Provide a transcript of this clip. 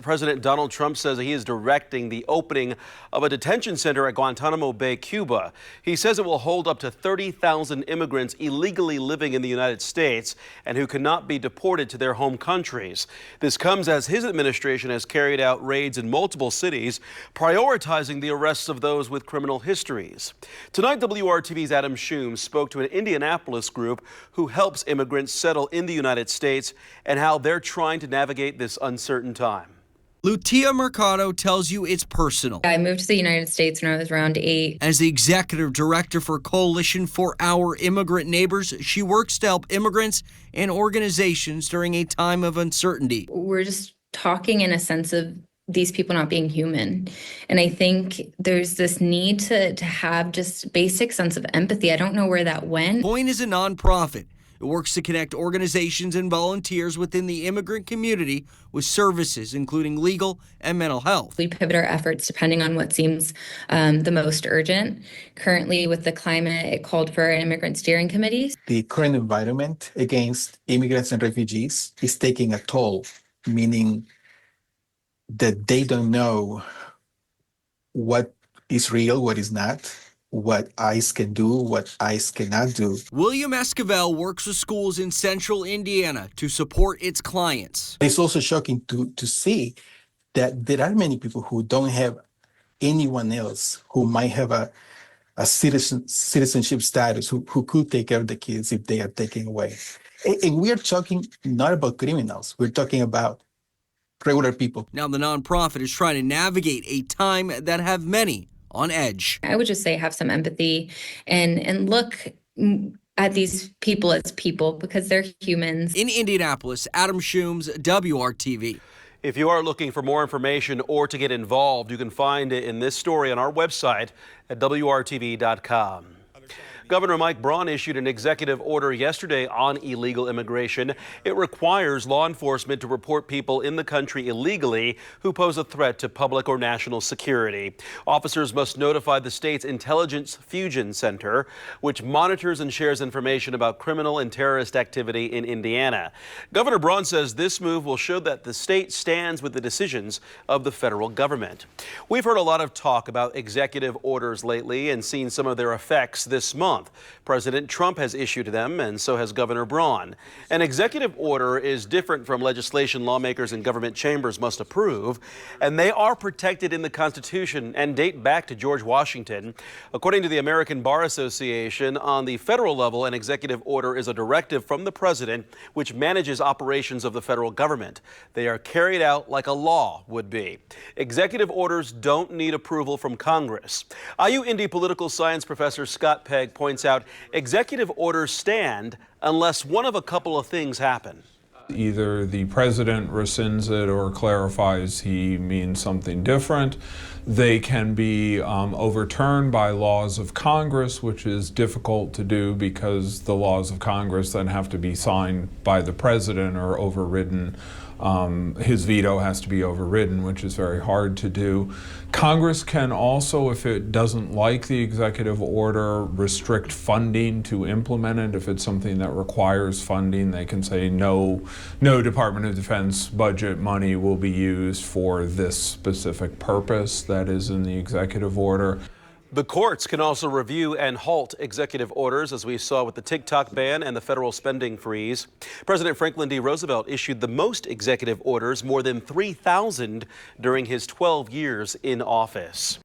President Donald Trump says he is directing the opening of a detention center at Guantanamo Bay, Cuba. He says it will hold up to 30,000 immigrants illegally living in the United States and who cannot be deported to their home countries. This comes as his administration has carried out raids in multiple cities, prioritizing the arrests of those with criminal histories. Tonight, WRTV's Adam Shum spoke to an Indianapolis group who helps immigrants settle in the United States and how they're trying to navigate this uncertain time. Lutia Mercado tells you it's personal. I moved to the United States when I was around 8. As the executive director for Coalition for Our Immigrant Neighbors, she works to help immigrants and organizations during a time of uncertainty. We're just talking in a sense of these people not being human. And I think there's this need to have just basic sense of empathy. I don't know where that went. Point is a nonprofit. It works to connect organizations and volunteers within the immigrant community with services, including legal and mental health. We pivot our efforts depending on what seems the most urgent. Currently, with the climate, it called for an immigrant steering committee. The current environment against immigrants and refugees is taking a toll, meaning that they don't know what is real, what is not, what ICE can do, what ICE cannot do. William Esquivel works with schools in central Indiana to support its clients. It's also shocking to see that there are many people who don't have anyone else who might have a citizenship status who could take care of the kids if they are taken away. And we are talking not about criminals. We're talking about regular people. Now the nonprofit is trying to navigate a time that have many on edge. I would just say have some empathy and look at these people as people because they're humans. In Indianapolis, Adam Shums, WRTV. If you are looking for more information or to get involved, you can find it in this story on our website at WRTV.com. Governor Mike Braun issued an executive order yesterday on illegal immigration. It requires law enforcement to report people in the country illegally who pose a threat to public or national security. Officers must notify the state's Intelligence Fusion Center, which monitors and shares information about criminal and terrorist activity in Indiana. Governor Braun says this move will show that the state stands with the decisions of the federal government. We've heard a lot of talk about executive orders lately and seen some of their effects this month. President Trump has issued them, and so has Governor Braun. An executive order is different from legislation lawmakers and government chambers must approve, and they are protected in the Constitution and date back to George Washington. According to the American Bar Association, on the federal level, an executive order is a directive from the president which manages operations of the federal government. They are carried out like a law would be. Executive orders don't need approval from Congress. IU Indy political science professor Scott Pegg points out executive orders stand unless one of a couple of things happen. Either the president rescinds it or clarifies he means something different. They can be overturned by laws of Congress, which is difficult to do because the laws of Congress then have to be signed by the president or overridden. His veto has to be overridden, which is very hard to do. Congress can also, if it doesn't like the executive order, restrict funding to implement it. If it's something that requires funding, they can say no Department of Defense budget money will be used for this specific purpose that is in the executive order. The courts can also review and halt executive orders, as we saw with the TikTok ban and the federal spending freeze. President Franklin D. Roosevelt issued the most executive orders, more than 3,000, during his 12 years in office.